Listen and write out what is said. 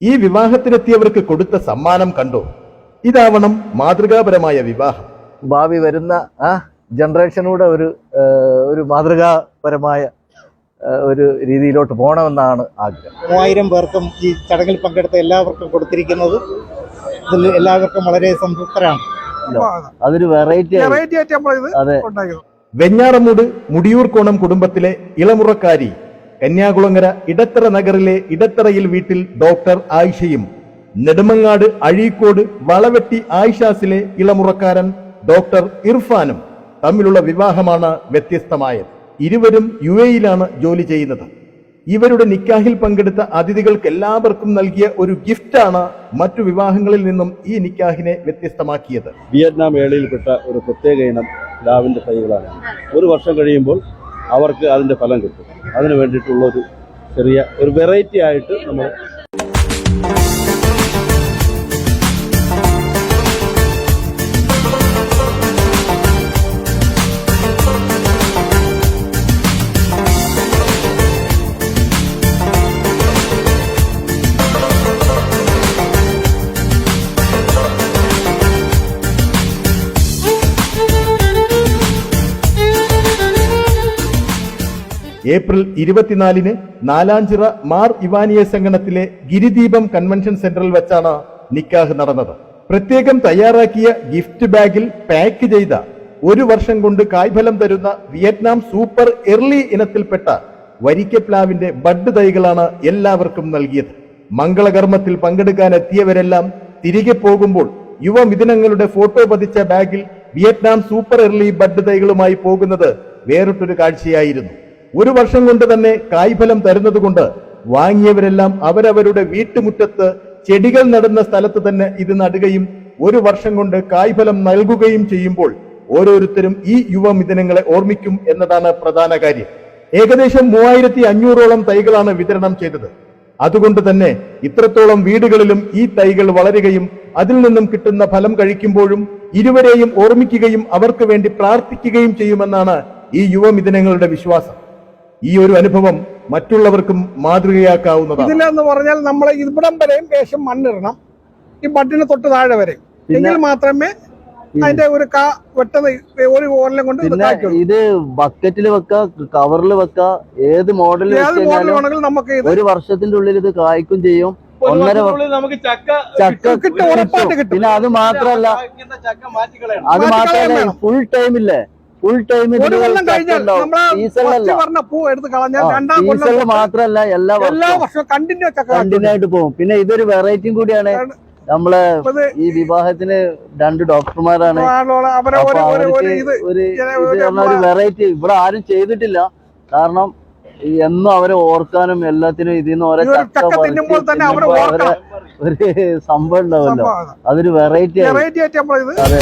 ഈ വിവാഹത്തിനെത്തിയവർക്ക് കൊടുത്ത സമ്മാനം കണ്ടോ? ഇതാവണം മാതൃകാപരമായ വിവാഹം. ഭാവി വരുന്ന ജനറേഷനൂടെ ഒരു മാതൃകാപരമായ ഒരു രീതിയിലോട്ട് പോകണമെന്നാണ് ആഗ്രഹം. 3000 പേർക്കും ഈ ചടങ്ങിൽ പങ്കെടുത്ത എല്ലാവർക്കും കൊടുത്തിരിക്കുന്നത് ഇതിൽ എല്ലാവർക്കും വളരെ സംതൃപ്തരാണ്. അതൊരു വെറൈറ്റി. അതെ. വെഞ്ഞാറമൂട് മുടിയൂർക്കോണം കുടുംബത്തിലെ ഇളമുറക്കാരി കന്യാകുളങ്ങര ഇടത്തറ നഗറിലെ ഇടത്തറയിൽ വീട്ടിൽ ഡോക്ടർ ആയിഷയും നെടുമങ്ങാട് അഴീക്കോട് വളവെട്ടി ആയിഷാസിലെ ഇളമുറക്കാരൻ ഡോക്ടർ ഇർഫാനും തമ്മിലുള്ള വിവാഹമാണ് വ്യത്യസ്തമായത്. ഇരുവരും UAE-യിലാണ് ജോലി ചെയ്യുന്നത്. ഇവരുടെ നിക്കാഹിൽ പങ്കെടുത്ത അതിഥികൾക്ക് എല്ലാവർക്കും നൽകിയ ഒരു ഗിഫ്റ്റാണ് മറ്റു വിവാഹങ്ങളിൽ നിന്നും ഈ നിക്കാഹിനെ വ്യത്യസ്തമാക്കിയത്. വിയറ്റ്നാം വേളയിൽപ്പെട്ട ഒരു പ്രത്യേക ഇനം പ്ലാവിന്റെ തൈകളാണ്. ഒരു വർഷം കഴിയുമ്പോൾ അവർക്ക് അതിന്റെ ഫലം കിട്ടും. അതിനു വേണ്ടിയിട്ടുള്ള ഒരു ചെറിയ ഒരു വെറൈറ്റി ആയിട്ട് നമ്മൾ ഏപ്രിൽ 24-ന് നാലാഞ്ചിറ മാർ ഇവാനിയസ് അങ്കണത്തിലെ ഗിരിദീപം കൺവെൻഷൻ സെന്ററിൽ വെച്ചാണ് നിക്കാഹ് നടന്നത്. പ്രത്യേകം തയ്യാറാക്കിയ ഗിഫ്റ്റ് ബാഗിൽ പാക്ക് ചെയ്ത ഒരു വർഷം കൊണ്ട് കായ്ഫലം തരുന്ന വിയറ്റ്നാം സൂപ്പർ എർലി ഇനത്തിൽപ്പെട്ട വരിക്കപ്ലാവിന്റെ ബഡ് തൈകളാണ് എല്ലാവർക്കും നൽകിയത്. മംഗളകർമ്മത്തിൽ പങ്കെടുക്കാൻ എത്തിയവരെല്ലാം തിരികെ പോകുമ്പോൾ യുവമിഥുനങ്ങളുടെ ഫോട്ടോ പതിച്ച ബാഗിൽ വിയറ്റ്നാം സൂപ്പർ എർലി ബഡ് തൈകളുമായി പോകുന്നത് വേറിട്ടൊരു കാഴ്ചയായിരുന്നു. ഒരു വർഷം കൊണ്ട് തന്നെ കായ്ഫലം തരുന്നതുകൊണ്ട് വാങ്ങിയവരെല്ലാം അവരവരുടെ വീട്ടുമുറ്റത്ത് ചെടികൾ നടുന്ന സ്ഥലത്ത് തന്നെ ഇത് നടുകയും ഒരു വർഷം കൊണ്ട് കായ്ഫലം നൽകുകയും ചെയ്യുമ്പോൾ ഓരോരുത്തരും ഈ യുവമിഥുനങ്ങളെ ഓർമ്മിക്കും എന്നതാണ് പ്രധാന കാര്യം. ഏകദേശം 3500ഓളം തൈകളാണ് വിതരണം ചെയ്തത്. അതുകൊണ്ട് തന്നെ ഇത്രത്തോളം വീടുകളിലും ഈ തൈകൾ വളരുകയും അതിൽ നിന്നും കിട്ടുന്ന ഫലം കഴിക്കുമ്പോഴും ഇരുവരെയും ഓർമ്മിക്കുകയും അവർക്ക് വേണ്ടി പ്രാർത്ഥിക്കുകയും ചെയ്യുമെന്നാണ് ഈ യുവമിഥുനങ്ങളുടെ വിശ്വാസം. ഈ ഒരു അനുഭവം മറ്റുള്ളവർക്കും മാതൃകയാക്കാവുന്നതാണ്. ഇതിലെന്ന് പറഞ്ഞാൽ നമ്മൾ ഇവിടം വരെയും ശേഷം മണ്ണിടണം, ഈ ബഡിന് തൊട്ട് താഴെ വരെ, എങ്കിൽ മാത്രമേ അതിന്റെ ഒരു ഒരു ഓരലും കൊണ്ട് ഇത് ബക്കറ്റിൽ വെക്കാം, കവറിൽ വെക്കാം, ഏത് മോഡൽ നമുക്ക് ഒരു വർഷത്തിന്റെ ഉള്ളിൽ ഇത് കായ്ക്കും ചെയ്യും. 1.5 ചക്ക കിട്ടും. പിന്നെ അത് മാത്രല്ല ഫുൾ ടൈമില്ലേ, ഫുൾ ടൈം സീസണിൽ മാത്രല്ല എല്ലാ വർഷവും കണ്ടിന്യൂ ആയിട്ട് പോകും. പിന്നെ ഇതൊരു വെറൈറ്റിയും കൂടിയാണ്. നമ്മളെ ഈ വിവാഹത്തിന് 2 ഡോക്ടർമാരാണ്. ഒരു വെറൈറ്റി ഇവിടെ ആരും ചെയ്തിട്ടില്ല. കാരണം എന്നും അവരെ ഓർക്കാനും എല്ലാത്തിനും ഇതിന്ന് ഓരോ ചക്ക ഒരു സംഭവം ഉണ്ടാവല്ലോ. അതൊരു വെറൈറ്റി. അതെ.